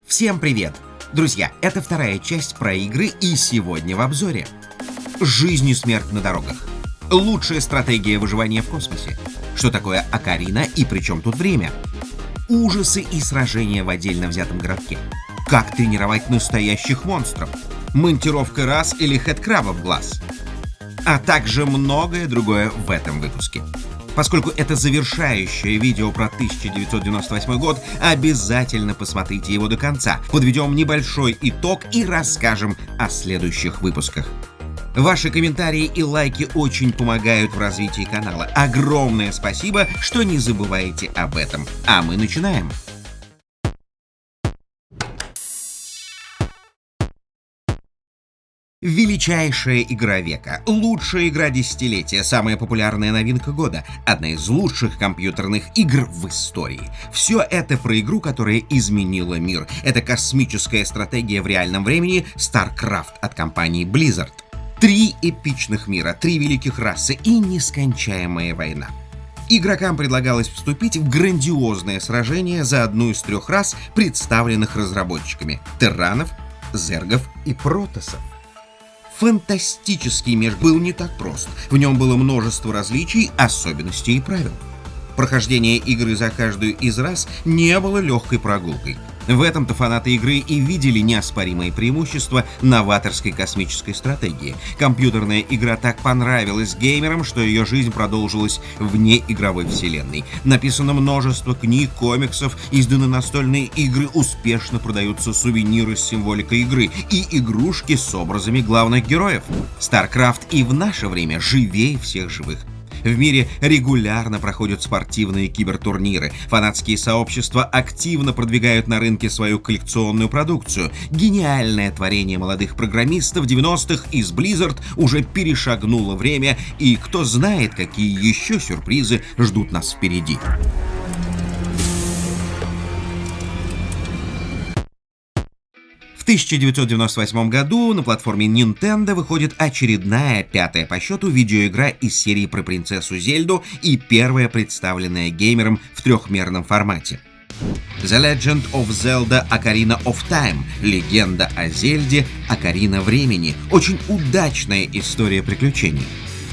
Всем привет! Друзья, это вторая часть про игры, и сегодня в обзоре. Жизнь и смерть на дорогах. Лучшая стратегия выживания в космосе. Что такое Окарина и при чем тут время? Ужасы и сражения в отдельно взятом городке. Как тренировать настоящих монстров? Монтировка раз или хэдкраба в глаз? А также многое другое в этом выпуске. Поскольку это завершающее видео про 1998 год, обязательно посмотрите его до конца. Подведем небольшой итог и расскажем о следующих выпусках. Ваши комментарии и лайки очень помогают в развитии канала. Огромное спасибо, что не забываете об этом. А мы начинаем. Величайшая игра века, лучшая игра десятилетия, самая популярная новинка года, одна из лучших компьютерных игр в истории. Все это про игру, которая изменила мир. Это космическая стратегия в реальном времени StarCraft от компании Blizzard. 3 эпичных мира, 3 великих расы и нескончаемая война. Игрокам предлагалось вступить в грандиозное сражение за одну из 3 рас, представленных разработчиками — терранов, зергов и протоссов. Фантастический мир был не так прост. В нем было множество различий, особенностей и правил. Прохождение игры за каждую из рас не было легкой прогулкой. В этом-то фанаты игры и видели неоспоримые преимущества новаторской космической стратегии. Компьютерная игра так понравилась геймерам, что ее жизнь продолжилась вне игровой вселенной. Написано множество книг, комиксов, изданы настольные игры, успешно продаются сувениры с символикой игры и игрушки с образами главных героев. StarCraft и в наше время живее всех живых. В мире регулярно проходят спортивные кибертурниры. Фанатские сообщества активно продвигают на рынке свою коллекционную продукцию. Гениальное творение молодых программистов 90-х из Blizzard уже перешагнуло время, и кто знает, какие еще сюрпризы ждут нас впереди. В 1998 году на платформе Nintendo выходит очередная, 5-я по счету, видеоигра из серии про принцессу Зельду и первая, представленная геймерам в трехмерном формате. The Legend of Zelda Ocarina of Time. Легенда о Зельде Окарина времени. Очень удачная история приключений.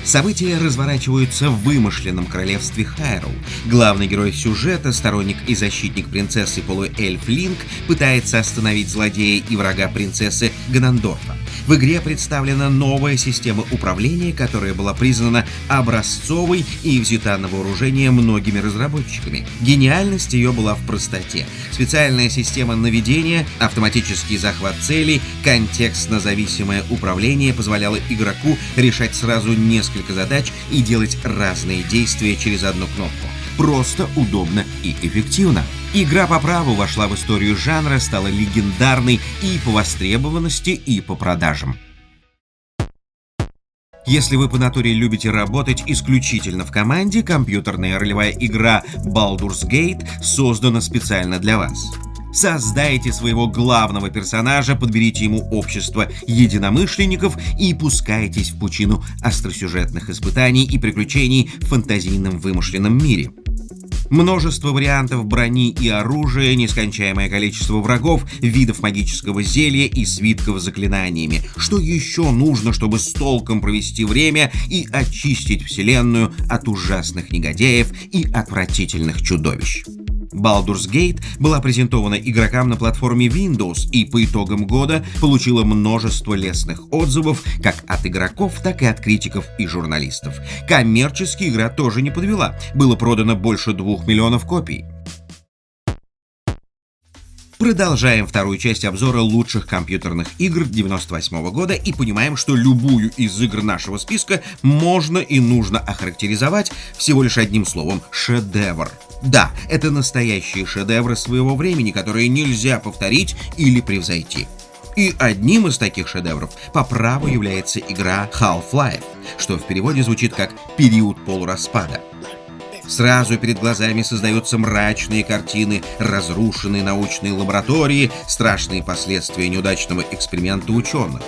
События разворачиваются в вымышленном королевстве Хайрул. Главный герой сюжета, сторонник и защитник принцессы полуэльф Линк, пытается остановить злодея и врага принцессы Ганандорфа. В игре представлена новая система управления, которая была признана образцовой и взята на вооружение многими разработчиками. Гениальность ее была в простоте. Специальная система наведения, автоматический захват целей, контекстно-зависимое управление позволяло игроку решать сразу несколько задач и делать разные действия через одну кнопку. Просто, удобно и эффективно. Игра по праву вошла в историю жанра, стала легендарной и по востребованности, и по продажам. Если вы по натуре любите работать исключительно в команде, компьютерная ролевая игра Baldur's Gate создана специально для вас. Создайте своего главного персонажа, подберите ему общество единомышленников и пускайтесь в пучину остросюжетных испытаний и приключений в фантазийном вымышленном мире. Множество вариантов брони и оружия, нескончаемое количество врагов, видов магического зелья и свитков с заклинаниями. Что еще нужно, чтобы с толком провести время и очистить вселенную от ужасных негодяев и отвратительных чудовищ? Baldur's Gate была презентована игрокам на платформе Windows и по итогам года получила множество лестных отзывов как от игроков, так и от критиков и журналистов. Коммерчески игра тоже не подвела, было продано больше 2 миллионов копий. Продолжаем вторую часть обзора лучших компьютерных игр 98 года и понимаем, что любую из игр нашего списка можно и нужно охарактеризовать всего лишь одним словом — шедевр. Да, это настоящие шедевры своего времени, которые нельзя повторить или превзойти. И одним из таких шедевров по праву является игра Half-Life, что в переводе звучит как «период полураспада». Сразу перед глазами создаются мрачные картины, разрушенные научные лаборатории, страшные последствия неудачного эксперимента ученых.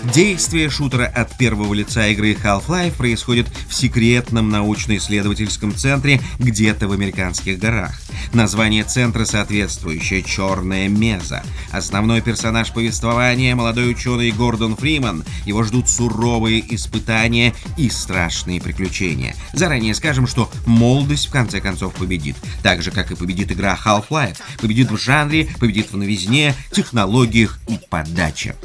Действие шутера от первого лица игры Half-Life происходит в секретном научно-исследовательском центре где-то в американских горах. Название центра соответствующее — Черная Меза. Основной персонаж повествования — молодой ученый Гордон Фриман. Его ждут суровые испытания и страшные приключения. Заранее скажем, что молодость в конце концов победит. Так же, как и победит игра Half-Life. Победит в жанре, победит в новизне, технологиях и подаче.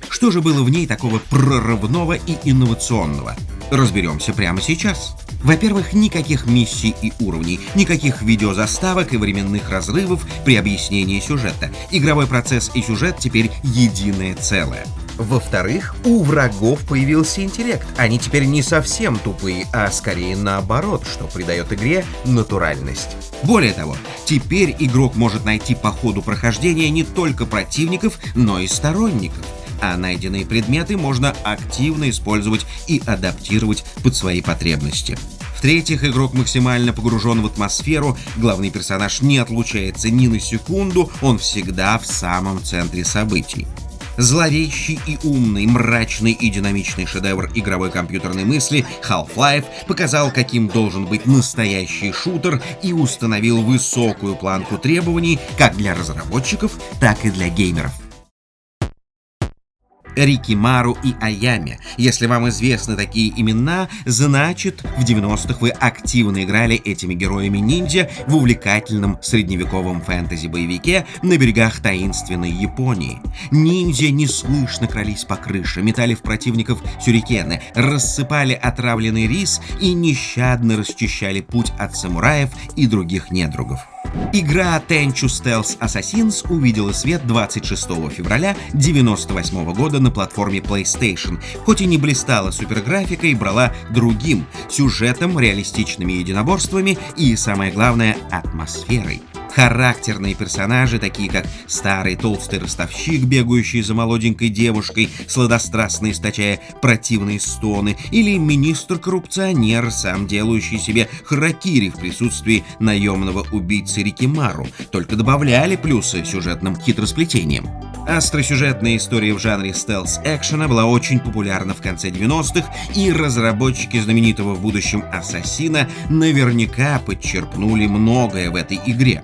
Что же было в ней такого прорывного и инновационного? Разберемся прямо сейчас. Во-первых, никаких миссий и уровней, никаких видеозаставок и временных разрывов при объяснении сюжета. Игровой процесс и сюжет теперь единое целое. Во-вторых, у врагов появился интеллект. Они теперь не совсем тупые, а скорее наоборот, что придает игре натуральность. Более того, теперь игрок может найти по ходу прохождения не только противников, но и сторонников. А найденные предметы можно активно использовать и адаптировать под свои потребности. В-третьих, игрок максимально погружен в атмосферу, главный персонаж не отлучается ни на секунду, он всегда в самом центре событий. Зловещий и умный, мрачный и динамичный шедевр игровой компьютерной мысли Half-Life показал, каким должен быть настоящий шутер, и установил высокую планку требований как для разработчиков, так и для геймеров. Рикимару и Аями. Если вам известны такие имена, значит, в 90-х вы активно играли этими героями-ниндзя в увлекательном средневековом фэнтези-боевике на берегах таинственной Японии. Ниндзя неслышно крались по крыше, метали в противников сюрикены, рассыпали отравленный рис и нещадно расчищали путь от самураев и других недругов. Игра Tenchu Stealth Assassins увидела свет 26 февраля 1998 года на платформе PlayStation, хоть и не блистала суперграфикой, брала другим сюжетом, реалистичными единоборствами и, самое главное, атмосферой. Характерные персонажи, такие как старый толстый ростовщик, бегающий за молоденькой девушкой, сладострастно источая противные стоны, или министр-коррупционер, сам делающий себе харакири в присутствии наемного убийцы Рикимару, только добавляли плюсы сюжетным хитросплетением. Остросюжетная история в жанре стелс-экшена была очень популярна в конце 90-х, и разработчики знаменитого в будущем Ассасина наверняка подчерпнули многое в этой игре.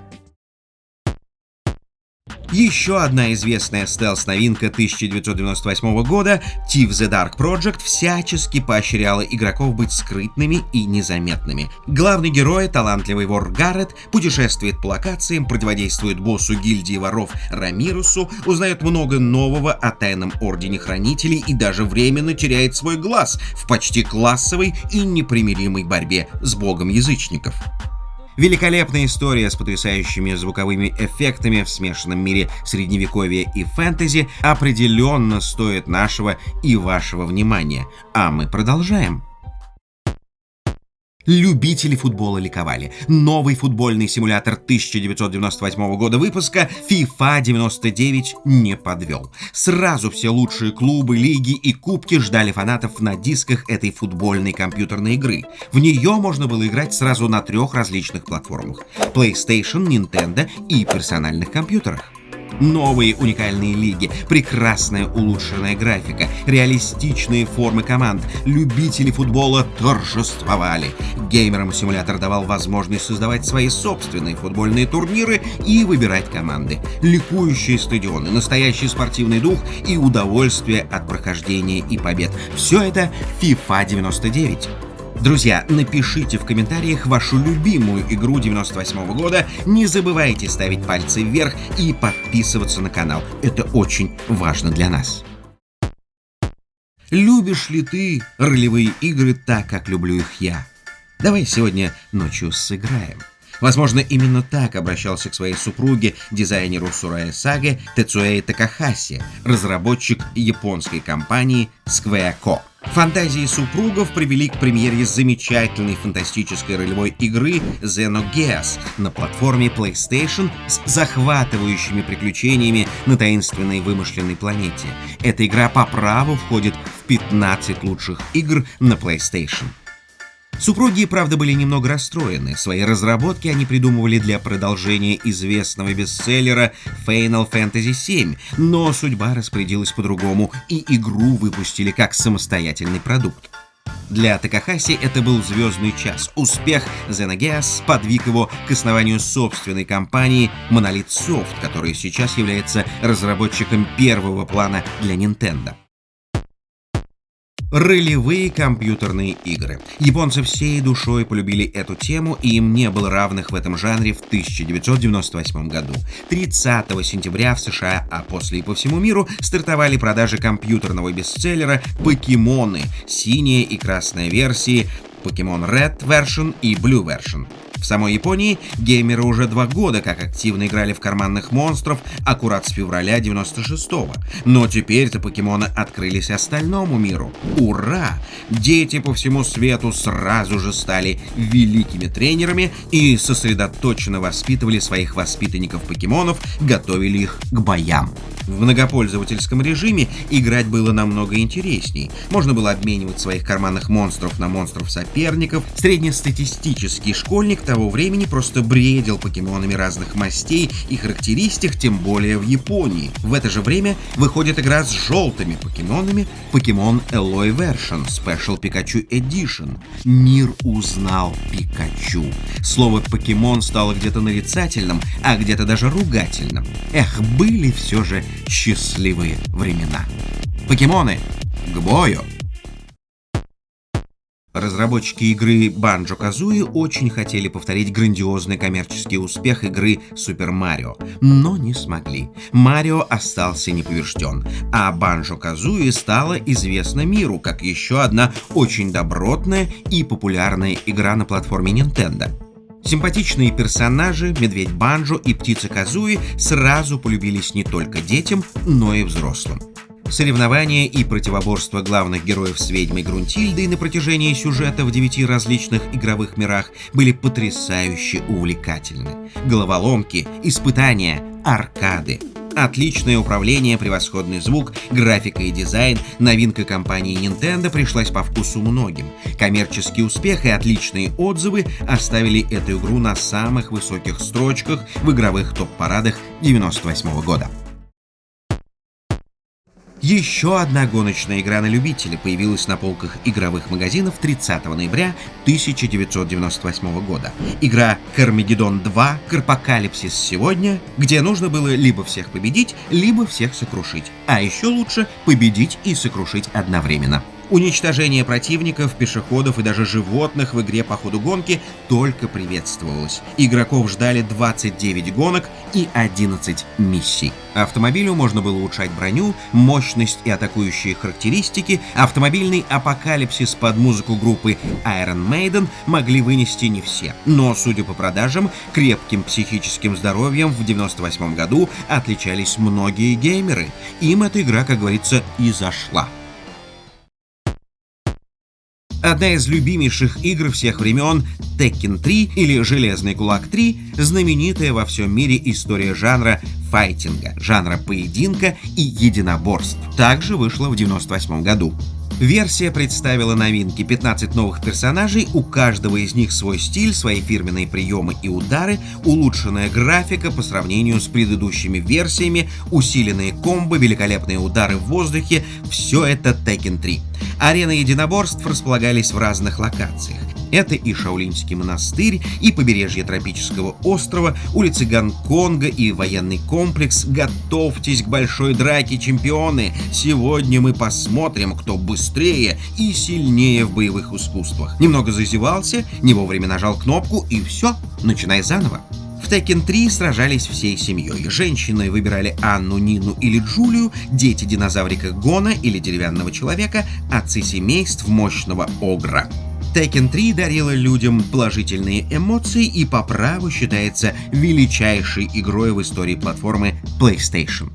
Еще одна известная стелс-новинка 1998 года, Thief the Dark Project, всячески поощряла игроков быть скрытными и незаметными. Главный герой, талантливый вор Гаррет, путешествует по локациям, противодействует боссу гильдии воров Рамирусу, узнает много нового о тайном ордене хранителей и даже временно теряет свой глаз в почти классовой и непримиримой борьбе с богом язычников. Великолепная история с потрясающими звуковыми эффектами в смешанном мире средневековья и фэнтези определенно стоит нашего и вашего внимания. А мы продолжаем. Любители футбола ликовали. Новый футбольный симулятор 1998 года выпуска FIFA 99 не подвел. Сразу все лучшие клубы, лиги и кубки ждали фанатов на дисках этой футбольной компьютерной игры. В нее можно было играть сразу на 3 различных платформах: PlayStation, Nintendo и персональных компьютерах. Новые уникальные лиги, прекрасная улучшенная графика, реалистичные формы команд. Любители футбола торжествовали. Геймерам симулятор давал возможность создавать свои собственные футбольные турниры и выбирать команды. Ликующие стадионы, настоящий спортивный дух и удовольствие от прохождения и побед. Все это FIFA 99. Друзья, напишите в комментариях вашу любимую игру 98 года, не забывайте ставить пальцы вверх и подписываться на канал, это очень важно для нас. Любишь ли ты ролевые игры так, как люблю их я? Давай сегодня ночью сыграем. Возможно, именно так обращался к своей супруге, дизайнеру Сурая Саги Тецуэй Такахаси, разработчик японской компании Square Co. Фантазии супругов привели к премьере замечательной фантастической ролевой игры Xenogears на платформе PlayStation с захватывающими приключениями на таинственной вымышленной планете. Эта игра по праву входит в 15 лучших игр на PlayStation. Супруги, правда, были немного расстроены. Свои разработки они придумывали для продолжения известного бестселлера Final Fantasy VII, но судьба распорядилась по-другому, и игру выпустили как самостоятельный продукт. Для Такахаси это был звездный час. Успех Xenogears сподвиг его к основанию собственной компании Monolith Soft, которая сейчас является разработчиком первого плана для Nintendo. Ролевые компьютерные игры. Японцы всей душой полюбили эту тему, и им не было равных в этом жанре в 1998 году. 30 сентября в США, а после и по всему миру, стартовали продажи компьютерного бестселлера «Покемоны», синяя и красная версии, Pokemon Red Version и Blue Version. В самой Японии геймеры уже 2 года как активно играли в карманных монстров, аккурат с февраля 96-го. Но теперь-то покемоны открылись остальному миру. Ура! Дети по всему свету сразу же стали великими тренерами и сосредоточенно воспитывали своих воспитанников-покемонов, готовили их к боям. В многопользовательском режиме играть было намного интересней. Можно было обменивать своих карманных монстров на монстров соперников. Среднестатистический школьник того времени просто бредил покемонами разных мастей и характеристик, тем более в Японии. В это же время выходит игра с желтыми покемонами Pokemon Alloy Version Special Pikachu Edition. Мир узнал Пикачу. Слово «покемон» стало где-то нарицательным, а где-то даже ругательным. Эх, были все же счастливые времена. Покемоны, к бою! Разработчики игры Banjo-Kazooie очень хотели повторить грандиозный коммерческий успех игры Super Mario, но не смогли. Марио остался неповрежден, а Banjo-Kazooie стала известна миру как еще одна очень добротная и популярная игра на платформе Nintendo. Симпатичные персонажи, медведь Банджо и птица Казуи сразу полюбились не только детям, но и взрослым. Соревнования и противоборства главных героев с ведьмой Грунтильдой на протяжении сюжета в 9 различных игровых мирах были потрясающе увлекательны. Головоломки, испытания, аркады. Отличное управление, превосходный звук, графика и дизайн, новинка компании Nintendo пришлась по вкусу многим. Коммерческий успех и отличные отзывы оставили эту игру на самых высоких строчках в игровых топ-парадах 1998 года. Еще одна гоночная игра на любителя появилась на полках игровых магазинов 30 ноября 1998 года. Игра Carmageddon 2 Карпокалипсис сегодня, где нужно было либо всех победить, либо всех сокрушить. А еще лучше победить и сокрушить одновременно. Уничтожение противников, пешеходов и даже животных в игре по ходу гонки только приветствовалось. Игроков ждали 29 гонок и 11 миссий. Автомобилю можно было улучшать броню, мощность и атакующие характеристики. Автомобильный апокалипсис под музыку группы Iron Maiden могли вынести не все. Но, судя по продажам, крепким психическим здоровьем в 1998 году отличались многие геймеры. Им эта игра, как говорится, и зашла. Одна из любимейших игр всех времен Tekken 3 или Железный Кулак 3 – знаменитая во всем мире история жанра файтинга, жанра поединка и единоборств, также вышла в 1998 году. Версия представила новинки: 15 новых персонажей, у каждого из них свой стиль, свои фирменные приемы и удары, улучшенная графика по сравнению с предыдущими версиями, усиленные комбо, великолепные удары в воздухе – все это Tekken 3. Арены единоборств располагались в разных локациях. Это и Шаолиньский монастырь, и побережье тропического острова, улицы Гонконга и военный комплекс. Готовьтесь к большой драке, чемпионы! Сегодня мы посмотрим, кто быстрее и сильнее в боевых искусствах. Немного зазевался, не вовремя нажал кнопку, и все, начинай заново. В Tekken 3 сражались всей семьей. Женщины выбирали Анну, Нину или Джулию, дети динозаврика Гона или деревянного человека, отцы семейств мощного Огра. Tekken 3 дарила людям положительные эмоции и по праву считается величайшей игрой в истории платформы PlayStation.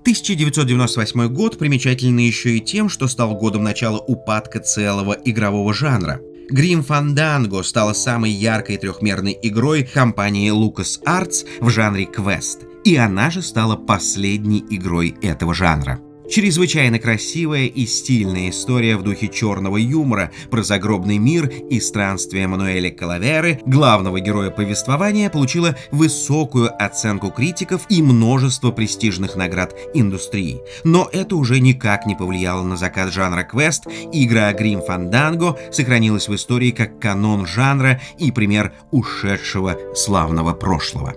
1998 год примечательный еще и тем, что стал годом начала упадка целого игрового жанра. Grim Fandango стала самой яркой трехмерной игрой компании LucasArts в жанре квест, и она же стала последней игрой этого жанра. Чрезвычайно красивая и стильная история в духе черного юмора про загробный мир и странствия Мануэля Калаверы, главного героя повествования, получила высокую оценку критиков и множество престижных наград индустрии. Но это уже никак не повлияло на закат жанра квест, и игра Grim Fandango сохранилась в истории как канон жанра и пример ушедшего славного прошлого.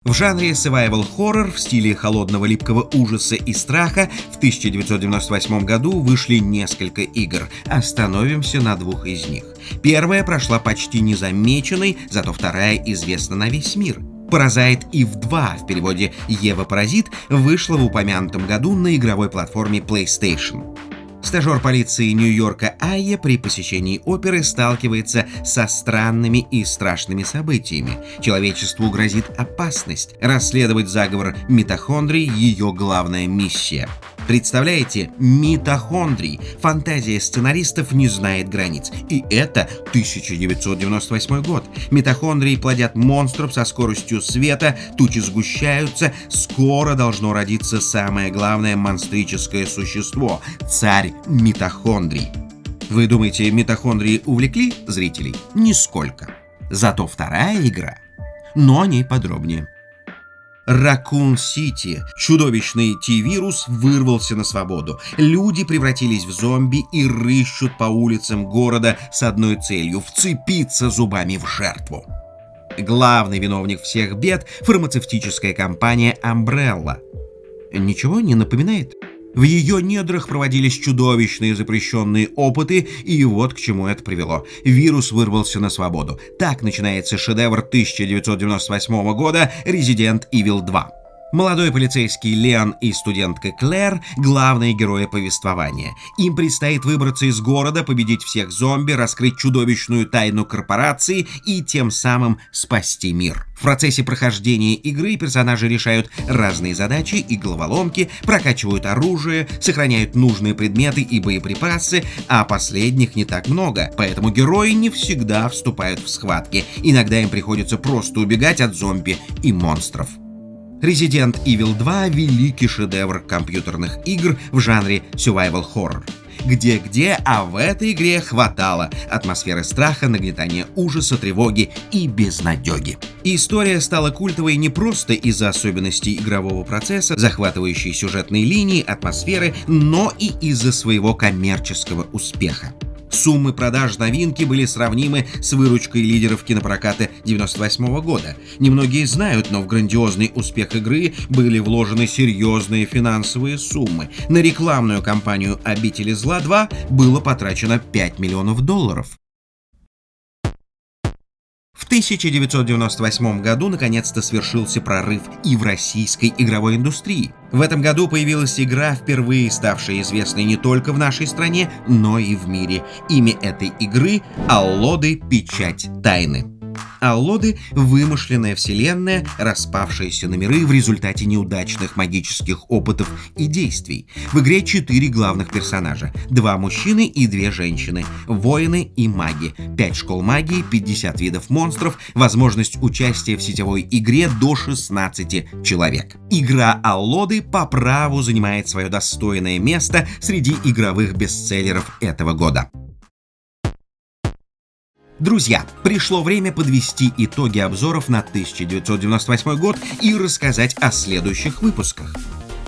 В жанре survival horror в стиле холодного липкого ужаса и страха в 1998 году вышли несколько игр. Остановимся на двух из них. Первая прошла почти незамеченной, зато вторая известна на весь мир. Parasite Eve 2 в переводе Ева-паразит вышла в упомянутом году на игровой платформе PlayStation. Стажер полиции Нью-Йорка Айя при посещении оперы сталкивается со странными и страшными событиями. Человечеству грозит опасность. Расследовать заговор митохондрий – ее главная миссия. Представляете, митохондрий. Фантазия сценаристов не знает границ. И это 1998 год. Митохондрии плодят монстров со скоростью света, тучи сгущаются, скоро должно родиться самое главное монстрическое существо – царь митохондрий. Вы думаете, митохондрии увлекли зрителей? Нисколько. Зато вторая игра, но о ней подробнее. Raccoon City. Чудовищный T-вирус вырвался на свободу. Люди превратились в зомби и рыщут по улицам города с одной целью – вцепиться зубами в жертву. Главный виновник всех бед – фармацевтическая компания Umbrella. Ничего не напоминает? В ее недрах проводились чудовищные запрещенные опыты, и вот к чему это привело. Вирус вырвался на свободу. Так начинается шедевр 1998 года Resident Evil 2. Молодой полицейский Леон и студентка Клэр – главные герои повествования. Им предстоит выбраться из города, победить всех зомби, раскрыть чудовищную тайну корпорации и тем самым спасти мир. В процессе прохождения игры персонажи решают разные задачи и головоломки, прокачивают оружие, сохраняют нужные предметы и боеприпасы, а последних не так много, поэтому герои не всегда вступают в схватки. Иногда им приходится просто убегать от зомби и монстров. Resident Evil 2 – великий шедевр компьютерных игр в жанре survival horror. Где-где, а в этой игре хватало атмосферы страха, нагнетания ужаса, тревоги и безнадеги. История стала культовой не просто из-за особенностей игрового процесса, захватывающей сюжетные линии, атмосферы, но и из-за своего коммерческого успеха. Суммы продаж новинки были сравнимы с выручкой лидеров кинопроката 1998 года. Немногие знают, но в грандиозный успех игры были вложены серьезные финансовые суммы. На рекламную кампанию «Обители зла 2» было потрачено $5 миллионов. В 1998 году наконец-то свершился прорыв и в российской игровой индустрии. В этом году появилась игра, впервые ставшая известной не только в нашей стране, но и в мире. Имя этой игры – Аллоды. Печать тайны. Аллоды – вымышленная вселенная, распавшаяся на миры в результате неудачных магических опытов и действий. В игре 4 главных персонажа – 2 мужчины и 2 женщины, воины и маги, 5 школ магии, 50 видов монстров, возможность участия в сетевой игре до 16 человек. Игра Аллоды по праву занимает свое достойное место среди игровых бестселлеров этого года. Друзья, пришло время подвести итоги обзоров на 1998 год и рассказать о следующих выпусках.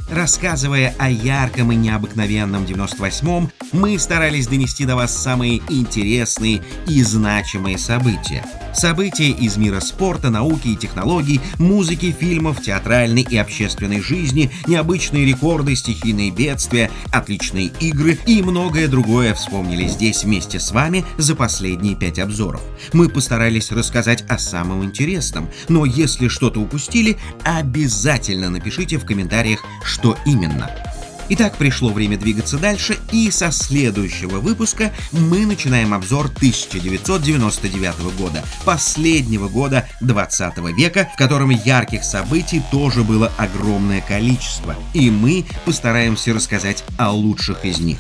Рассказывая о ярком и необыкновенном 98-м, мы старались донести до вас самые интересные и значимые события. События из мира спорта, науки и технологий, музыки, фильмов, театральной и общественной жизни, необычные рекорды, стихийные бедствия, отличные игры и многое другое вспомнили здесь вместе с вами за последние 5 обзоров. Мы постарались рассказать о самом интересном, но если что-то упустили, обязательно напишите в комментариях, что именно. Итак, пришло время двигаться дальше, и со следующего выпуска мы начинаем обзор 1999 года, последнего года 20 века, в котором ярких событий тоже было огромное количество, и мы постараемся рассказать о лучших из них.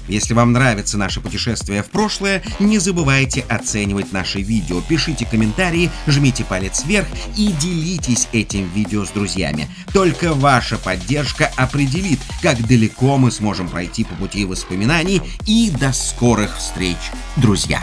Если вам нравится наше путешествие в прошлое, не забывайте оценивать наши видео, пишите комментарии, жмите палец вверх и делитесь этим видео с друзьями. Только ваша поддержка определит, как далеко мы сможем пройти по пути воспоминаний. И до скорых встреч, друзья!